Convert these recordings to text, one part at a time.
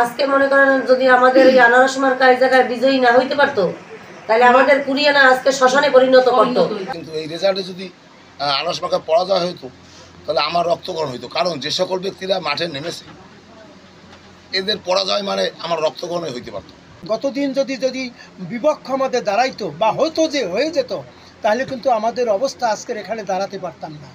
আজকে মনে করেন যদি আমাদের এই আনারস মার্কা এই জায়গায় বিজয়ী না হইতে পারতো তাহলে আমাদের কুরিয়ানা আজকে শ্মশানে পরিণত করতো। কিন্তু এই রেজাল্টে যদি আনারস মার্কা পরাজয় হইতো তাহলে আমার রক্তকরণ হইতো, কারণ যে সকল ব্যক্তিরা মাঠে নেমেছে এদের পরাজয় মানে আমার রক্তকরণে হইতে পারতো। গতদিন যদি বিপক্ষ আমাদের দাঁড়াইতো বা হয়তো যে হয়ে যেত তাহলে কিন্তু আমাদের অবস্থা আজকের এখানে দাঁড়াতে পারতাম না।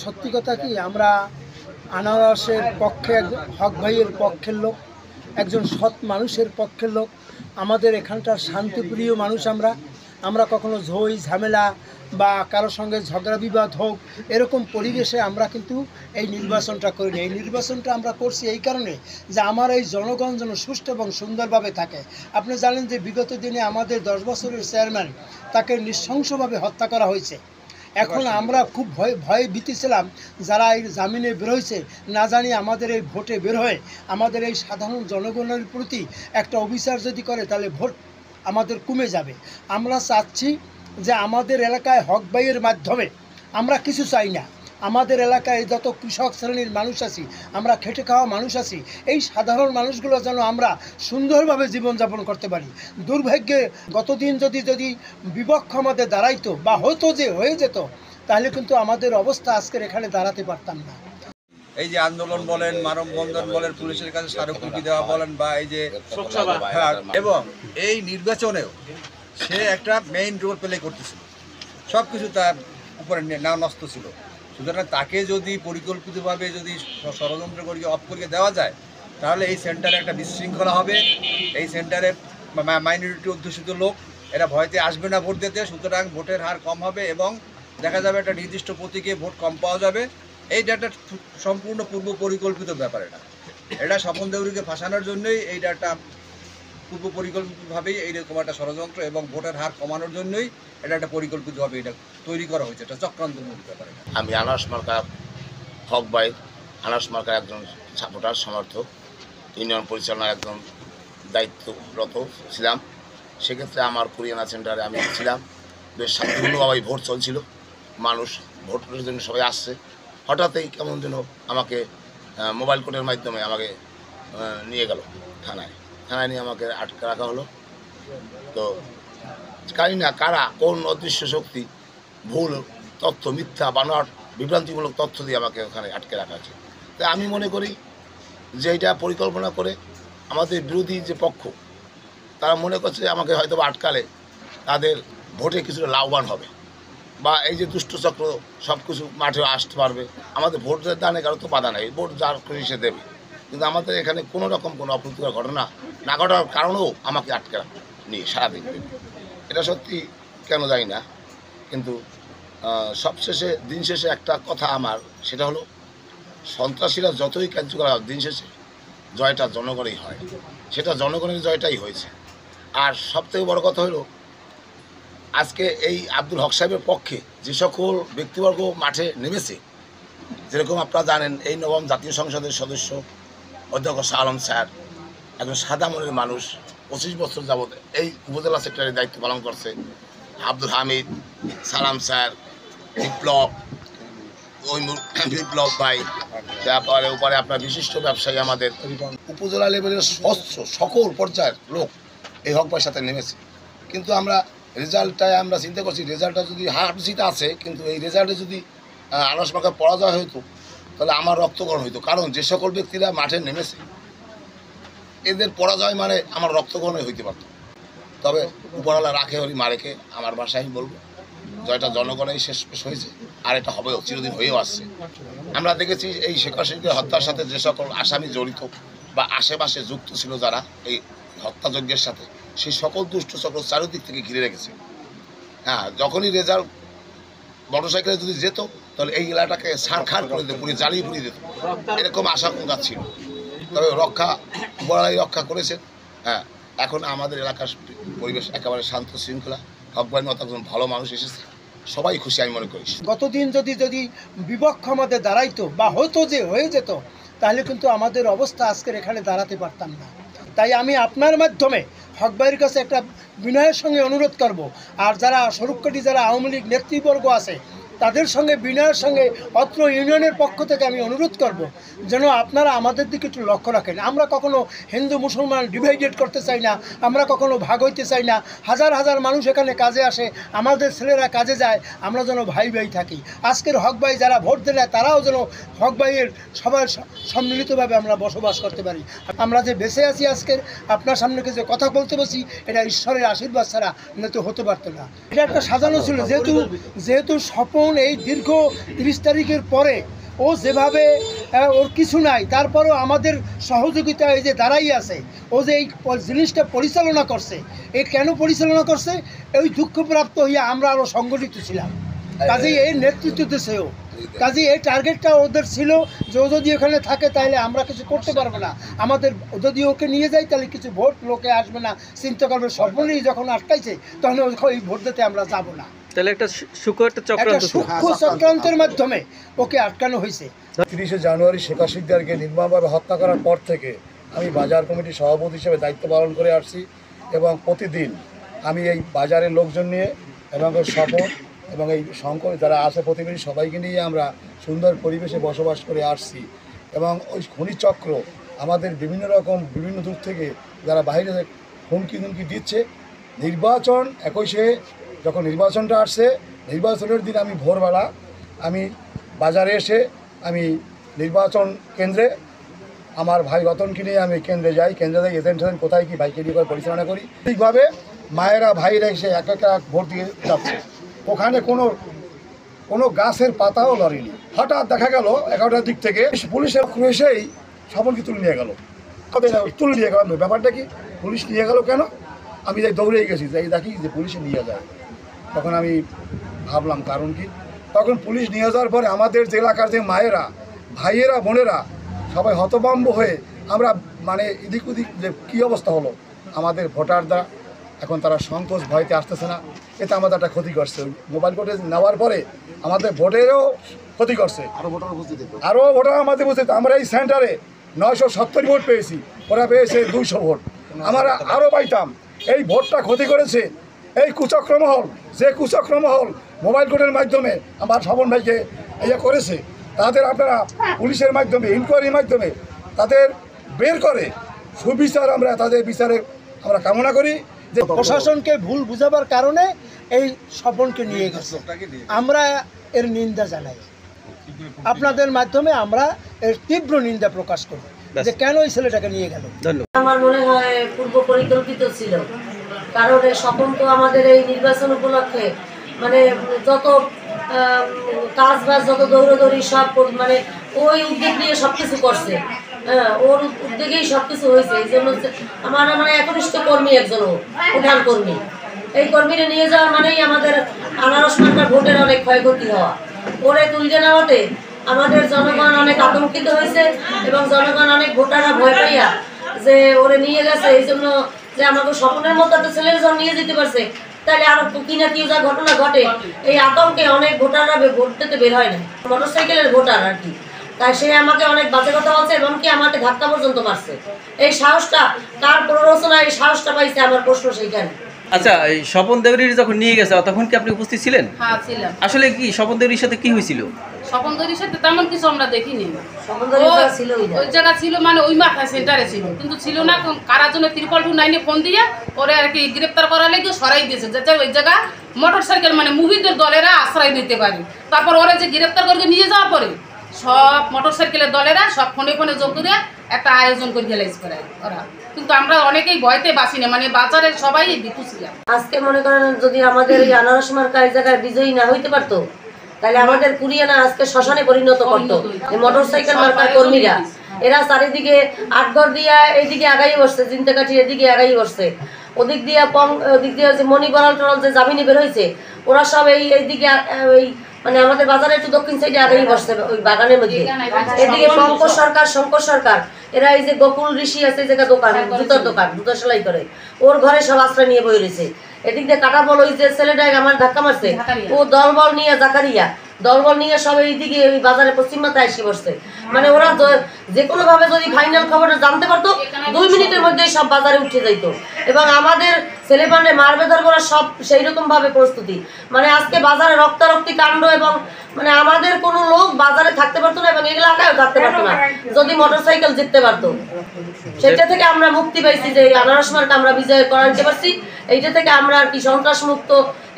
সত্যি কথা কি, আমরা আনারসের পক্ষে হক ভাইয়ের পক্ষের লোক, একজন সৎ মানুষের পক্ষের লোক। আমাদের এখানকার শান্তিপ্রিয় মানুষ। আমরা কখনো ঝই ঝামেলা বা কারোর সঙ্গে ঝগড়া বিবাদ হোক এরকম পরিবেশে আমরা কিন্তু এই নির্বাচনটা করিনি। এই নির্বাচনটা আমরা করছি এই কারণে যে আমার এই জনগণ যেন সুষ্ঠু এবং সুন্দরভাবে থাকে। আপনি জানেন যে বিগত দিনে আমাদের 10 বছরের চেয়ারম্যান তাকে নৃশংসভাবে হত্যা করা হয়েছে। এখন আমরা খুব ভয়ে ভীতি ছিলাম যারা এই জামিনে বের হয়েছে, না জানি আমাদের এই ভোটে বের হয়ে আমাদের এই সাধারণ জনগণের প্রতি একটা অবিচার যদি করে তাহলে ভোট আমাদের কমে যাবে। আমরা চাচ্ছি যে আমাদের এলাকায় হক ভাইয়ের মাধ্যমে আমরা কিছু চাই না। আমাদের এলাকায় যত কৃষক শ্রেণীর মানুষ আছি, আমরা খেটে খাওয়া মানুষ আছি, এই সাধারণ মানুষগুলো যেন আমরা সুন্দরভাবে জীবনযাপন করতে পারি। দুর্ভাগ্যে গতদিন যদি বিপক্ষ আমাদের দাঁড়াইতো বা হয়তো যে হয়ে যেত তাহলে কিন্তু আমাদের অবস্থা আজকের এখানে দাঁড়াতে পারতাম না। এই যে আন্দোলন বলেন, মানববন্ধন বলেন, পুলিশের কাছে স্মারকলিপি দেওয়া বলেন, বা এই যে এবং এই নির্বাচনেও সে একটা মেইন রোল প্লে করতেছিল, সব কিছু তার উপরে নষ্ট ছিল। সুতরাং তাকে যদি পরিকল্পিতভাবে যদি ষড়যন্ত্র করে অফ করে দেওয়া যায় তাহলে এই সেন্টারে একটা বিশৃঙ্খলা হবে। এই সেন্টারে মাইনরিটি অধ্যুষিত লোক এরা ভয়তে আসবে না ভোট দিতে, সুতরাং ভোটের হার কম হবে এবং দেখা যাবে একটা নির্দিষ্ট প্রতীকে ভোট কম পাওয়া যাবে। এইটা একটা সম্পূর্ণ পূর্ব পরিকল্পিত ব্যাপার। এটা স্বপন দেউরিকে ফাঁসানোর জন্যই এইটা একটা পূর্ব পরিকল্পিতভাবেই এইরকম একটা ষড়যন্ত্র এবং ভোটের হার কমানোর জন্যই এটা একটা পরিকল্পিতভাবে এটা তৈরি করা হয়েছে। এটা চক্রান্তমূলক ব্যাপার। আমি আনারস মার্কা হক ভাই, আনারস মার্কার একজন সাপোর্টার সমর্থক, ইউনিয়ন পরিচালনার একজন দায়িত্বরত ছিলাম। সেক্ষেত্রে আমার কুরিয়ানা সেন্টারে আমি ছিলাম। বেশ শান্তিপূর্ণভাবে ভোট চলছিল, মানুষ ভোটের জন্য সবাই আসছে। হঠাৎই কেমন যেন আমাকে মোবাইল কোর্টের মাধ্যমে আমাকে নিয়ে গেল থানায় নিয়ে আমাকে আটকে রাখা হলো। তো জানি না কারা, কোন অদৃশ্য শক্তি ভুল তথ্য, মিথ্যা বানোয়াট বিভ্রান্তিমূলক তথ্য দিয়ে আমাকে ওখানে আটকে রাখা আছে। তাই আমি মনে করি যে এটা পরিকল্পনা করে আমাদের বিরোধী যে পক্ষ তারা মনে করছে আমাকে হয়তো আটকালে তাদের ভোটে কিছুটা লাভবান হবে, বা এই যে দুষ্টচক্র সব কিছু মাঠে আসতে পারবে। আমাদের ভোটের দানে কারো তো বাধা নেই, ভোট যার খুশি সে দেবে। কিন্তু আমাদের এখানে কোনো রকম কোনো অপ্রীতিকর ঘটনা না ঘটার কারণেও আমাকে আটকে নিয়ে সারাদিন দেবে। এটা সত্যি কেন জানি না, কিন্তু সবশেষে দিন শেষে একটা কথা আমার, সেটা হলো সন্ত্রাসীরা যতই কার্যকর হয় দিন শেষে জয়টা জনগণেই হয়। সেটা জনগণের জয়টাই হয়েছে। আর সবথেকে বড় কথা হলো আজকে এই আব্দুল হক সাহেবের পক্ষে যে সকল ব্যক্তিবর্গ মাঠে নেমেছে, যেরকম আপনারা জানেন এই নবম জাতীয় সংসদের সদস্য অধ্যক্ষ শাহ আলম স্যার, একজন সাদা মনের মানুষ, 25 বছর যাবৎ এই উপজেলা সেক্রেটারির দায়িত্ব পালন করছে। আব্দুল হামিদ, সালাম স্যার, বিপ্লব ভাই, তারপরে উপরে আপনার বিশিষ্ট ব্যবসায়ী, আমাদের উপজেলা লেভেলের সকল পর্যায়ের লোক এই হক ভাইয়ের সাথে নেমেছে। কিন্তু আমরা রেজাল্টটায় আমরা চিন্তা করছি রেজাল্টটা যদি হার জিত আছে, কিন্তু এই রেজাল্টে যদি আনারস মার্কা পরাজয় হইতো তাহলে আমার রক্তকরণ হইতো, কারণ যে সকল ব্যক্তিরা মাঠে নেমেছে এদের পরাজয় মানে আমার রক্তকরণে হইতে পারত। তবে উপরওয়ালা রাখে হরি মারেকে, আমার ভাষায় আমি বলবো জয়টা জনগণেই শেষ হয়েছে, আর এটা হবেও, চিরদিন হয়েও আসছে। আমরা দেখেছি এই শেখ হাসিনার হত্যার সাথে যে সকল আসামি জড়িত বা আশেপাশে যুক্ত ছিল যারা এই হত্যাযজ্ঞের সাথে, সেই সকল দুষ্ট চক্র চারিদিক থেকে ঘিরে রেখেছে। হ্যাঁ, যখনই রেজাল্ট মোটরসাইকেলে যদি যেত তাহলে এই এলাকাটাকে ছাড়খাড় করে দিত, পুরো জ্বালিয়ে পুড়িয়ে দিত, এরকম আশঙ্কা ছিল। তবে বড়াই রক্ষা করেছেন। হ্যাঁ, এখন আমাদের এলাকার পরিবেশ একেবারে শান্ত শৃঙ্খলা। হক ভাইয়ের মতো একজন ভালো মানুষ এসেছে, সবাই খুশি আমি মনে করি। গতদিন যদি বিপক্ষ আমাদের দাঁড়াইতো বা হয়তো যে হয়ে যেত তাহলে কিন্তু আমাদের অবস্থা আজকের এখানে দাঁড়াতে পারতাম না। তাই আমি আপনার মাধ্যমে হক ভাইয়ের কাছে একটা বিনয়ের সঙ্গে অনুরোধ করব, আর যারা স্বরূপকাঠি যারা আওয়ামী লীগ নেতৃবর্গ আছে তাদের সঙ্গে বিনয়ের সঙ্গে অত্র ইউনিয়নের পক্ষ থেকে আমি অনুরোধ করব যেন আপনারা আমাদের দিকে একটু লক্ষ্য রাখেন। আমরা কখনো হিন্দু মুসলমান ডিভাইডেড করতে চাই না, আমরা কখনো ভাগ হইতে চাই না। হাজার হাজার মানুষ এখানে কাজে আসে, আমাদের ছেলেরা কাজে যায়, আমরা যেন ভাই ভাই থাকি। আজকের হক ভাই যারা ভোট দিলে তারাও যেন হক ভাইয়ের সবার সম্মিলিতভাবে আমরা বসবাস করতে পারি। আমরা যে বেঁচে আছি আজকের আপনার সামনে যে কথা বলতে বসি, এটা ঈশ্বরের আশীর্বাদ ছাড়া নয়তো হতে পারতো না। এটা একটা সাজানো ছিল, যেহেতু স্বপন এই দীর্ঘ 30 তারিখের পরে ও যেভাবে ওর কিছু নাই, তারপরেও আমাদের সহযোগিতা এই যে দাঁড়াই আছে, ও যে এই জিনিসটা পরিচালনা করছে, এ কেন পরিচালনা করছে, ওই দুঃখপ্রাপ্ত হইয়া আমরা আরও সংগঠিত ছিলাম। কাজেই এই নেতৃত্ব দিয়েছেও, কাজেই এই টার্গেটটা ওদের ছিল যে ও যদি এখানে থাকে তাহলে আমরা কিছু করতে পারবো না, আমাদের যদি ওকে নিয়ে যাই তাহলে কিছু ভোট লোকে আসবে না, চিন্তা করবে। স্বপ্নই যখন আটকাইছে তখন ওই ভোট দিতে আমরা যাব না। তাহলে একটা সূক্ষ্ম চক্রান্তের মাধ্যমে ওকে আটকানো হয়েছে। 30শে জানুয়ারি শেখ শিকদারকে নির্মমভাবে হত্যা করার পর থেকে আমি বাজার কমিটির সভাপতি হিসেবে দায়িত্ব পালন করে আসছি এবং প্রতিদিন আমি এই বাজারের লোকজন নিয়ে এবং স্বপন এবং এই শঙ্কর যারা আছে প্রতিবেশী সবাইকে নিয়ে আমরা সুন্দর পরিবেশে বসবাস করে আসছি। এবং ওই খনিজ চক্র আমাদের বিভিন্ন দূর থেকে যারা বাইরে হুমকি দিচ্ছে। নির্বাচন 21শে যখন নির্বাচনটা আসছে, নির্বাচনের দিন আমি ভোরবেলা আমি বাজারে এসে আমি নির্বাচন কেন্দ্রে আমার ভাই রতনকে নিয়ে আমি কেন্দ্রে যাই, কেন্দ্রে যাই এজেন্ট কোথায় কি ভাইকে নিয়ে করে পরিচালনা করি। ঠিকভাবে মায়েরা ভাইরা এসে এক এক ভোট দিয়ে যাচ্ছে, ওখানে কোনো গাছের পাতাও লড়েনি। হঠাৎ দেখা গেল 11টার দিক থেকে পুলিশের এসেই সবলকে তুলে নিয়ে গেল। ব্যাপারটা কি, পুলিশ নিয়ে গেল কেন? আমি যাই দৌড়ে গেছি, যাই দেখি যে পুলিশে নিয়ে যায়। তখন আমি ভাবলাম কারণ কি। তখন পুলিশ নিয়ে যাওয়ার পরে আমাদের যে এলাকার যে মায়েরা ভাইয়েরা বোনেরা সবাই হতভম্ব হয়ে আমরা মানে এদিক ওদিক যে কী অবস্থা হলো, আমাদের ভোটাররা এখন তারা সংকোচ ভয়তে আসতেছে না। এতে আমাদের একটা ক্ষতি করছে। মোবাইল কোর্টে নেওয়ার পরে আমাদের ভোটেরও ক্ষতি করছে, আরও ভোটার আমাদের বুঝতে। আমরা এই সেন্টারে 970 ভোট পেয়েছি, ওরা পেয়েছে 200 ভোট, আমরা আরও পাইতাম। এই ভোটটা ক্ষতি করেছে এই কুচক্রমহল, যে কুচক্রমহল মোবাইল কোর্টের মাধ্যমে আমার স্বপন ভাইকে করেছে, তাদের আপনারা পুলিশের মাধ্যমে ইনকোয়ারির মাধ্যমে তাদের বের করে সুবিচার আমরা তাদের বিচারে আমরা কামনা করি। যে প্রশাসনকে ভুল বুঝাবার কারণে এই স্বপনকে নিয়ে গেছে, আমরা এর নিন্দা জানাই। আপনাদের মাধ্যমে আমরা এর তীব্র নিন্দা প্রকাশ করি যে কেন এই ছেলেটাকে নিয়ে গেল। আমার মনে হয় পূর্ব পরিকল্পিত ছিল, কারণ এই স্বপন তো আমাদের এই নির্বাচন উপলক্ষে মানে যত কাজ বাজ যত দৌড়দৌড়ি সব মানে ওই উদ্যোগ নিয়ে সব কিছু করছে। হ্যাঁ, ওর উদ্যোগেই সব কিছু হয়েছে। এই জন্য আমার মানে একনিষ্ঠ কর্মী, একজন প্রধান কর্মী। এই কর্মীরা নিয়ে যাওয়া মানেই আমাদের আনারস মার্কার ভোটের অনেক ক্ষয়ক্ষতি হওয়া। ওরে তুলতে নেওয়াতে আমাদের জনগণ অনেক আতঙ্কিত হয়েছে এবং জনগণ অনেক ভোটাররা ভয় পাইয়া যে ওরে নিয়ে গেছে। এই জন্য যে আমাকে স্বপ্নের মতো একটা ছেলের জন্য নিয়ে যেতে পারছে, তাহলে আরো কি না কি যা ঘটনা ঘটে, এই আতঙ্কে অনেক ভোটাররা ভোট দিতে বের হয় না। মোটরসাইকেলের ভোটার আর কি, তাই সে আমাকে অনেক বাজে কথা বলছে এবং কি আমাকে ধাক্কা পর্যন্ত মারছে। এই সাহসটা কার প্ররোচনা, এই সাহসটা পাইছে আমার প্রশ্ন সেইখানে। আচ্ছা, এই স্বপন দেবরীর যখন নিয়ে গেছে তখন কি আপনি উপস্থিত ছিলেন? হ্যাঁ ছিলাম। আসলে কি স্বপন দেবরীর সাথে কি হয়েছিল? স্বপন দেবরীর সাথে তেমন কিছু আমরা দেখিনি। ওই জায়গা ছিল মানে ওই মাথা সেন্টারে ছিল, কিন্তু ছিল না কারার জন্য 999 ফোন দিয়ে ওরে আর কি গ্রেপ্তার করার লেগে সরাই দিয়েছে, যাতে ওই জায়গা মোটরসাইকেল মানে মুভিদের দলেরা আশ্রয় নিতে পারে। তারপর ওরা যে গ্রেপ্তার করে নিয়ে যাওয়ার পরে সব মোটরসাইকেলের দলেরা সব ফোনে যোগ করে একটা আয়োজন করে গেলাইছে ওরা, কিন্তু আমরা অনেকেই ভয়তে বাঁচি না, মানে বাজারে সবাই দিকু ছিলাম। আজকে মনে করেন যদি আমাদের এই আনারস মার্কা এই জায়গায় বিজয়ী না হইতে পারতো, তাহলে আমাদের কুরিয়ানা আজকে শ্মশানে পরিণত করতো। এই মোটরসাইকেল মার্কার কর্মীরা এরা চারিদিকে আটঘর দিয়া এইদিকে আগাই বসছে, চিন্তাকাঠি এদিকে আগাই বসছে, ওদিক দিয়ে ওদিক দিয়ে যে মণি বড়াল টড়াল যে জামিনে বের হয়েছে, ওরা সব এইদিকে এই মানে আমাদের বাজারে একটু দক্ষিণ সাইডে আগেই বসছে ওই বাগানের মধ্যে। এদিকে শঙ্কর সরকার এরা এই যে গোকুল ঋষি আছে জায়গা দোকান, জুতার দোকান, জুতা সেলাই করে, ওর ঘরে সব আশ্রয় নিয়ে বই রয়েছে। এদিক দিয়ে কাটা বল ওই যে ছেলেটা আমার ধাক্কা মারছে, ও দল বল নিয়ে জাকারিয়া দলবল নিয়ে সব এইদিকে ওই বাজারে পশ্চিম মাথায় এসে বসছে। মানে ওরা যে কোনোভাবে যদি ফাইনাল খবরটা জানতে পারতো 2 মিনিটের মধ্যেই সব বাজারে উঠে যাইত। এবং আমাদের ছেলেপান্ডে মারবে ধরবরা সব সেই রকমভাবে প্রস্তুতি। মানে আজকে বাজারে রক্তারক্তি কাণ্ড এবং মানে আমাদের কোনো লোক বাজারে থাকতে পারতো না এবং এলাকায়ও থাকতে পারতো না যদি মোটরসাইকেল জিততে পারতো। সেটা থেকে আমরা মুক্তি পাইছি যে আনারস মার্কা আমরা বিজয় করাতে পারছি। এইটা থেকে আমরা আর কি সন্ত্রাস মুক্ত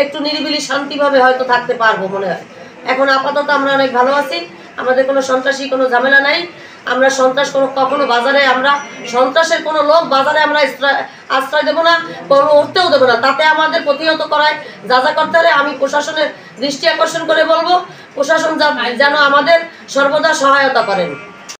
একটু নিরিবিলি শান্তিভাবে হয়তো থাকতে পারবো মনে হয়। এখন আপাতত আমরা অনেক ভালো আছি, আমাদের কোনো সন্ত্রাসী কোনো ঝামেলা নাই। আমরা সন্ত্রাস কখনো বাজারে আমরা সন্ত্রাসের কোনো লোক বাজারে আমরা আশ্রয় দেবো না, কোনো উঠতেও দেবো না। তাতে আমাদের প্রতিহত করায় যা যা করতে হলে আমি প্রশাসনের দৃষ্টি আকর্ষণ করে বলবো প্রশাসন যেন আমাদের সর্বদা সহায়তা করেন।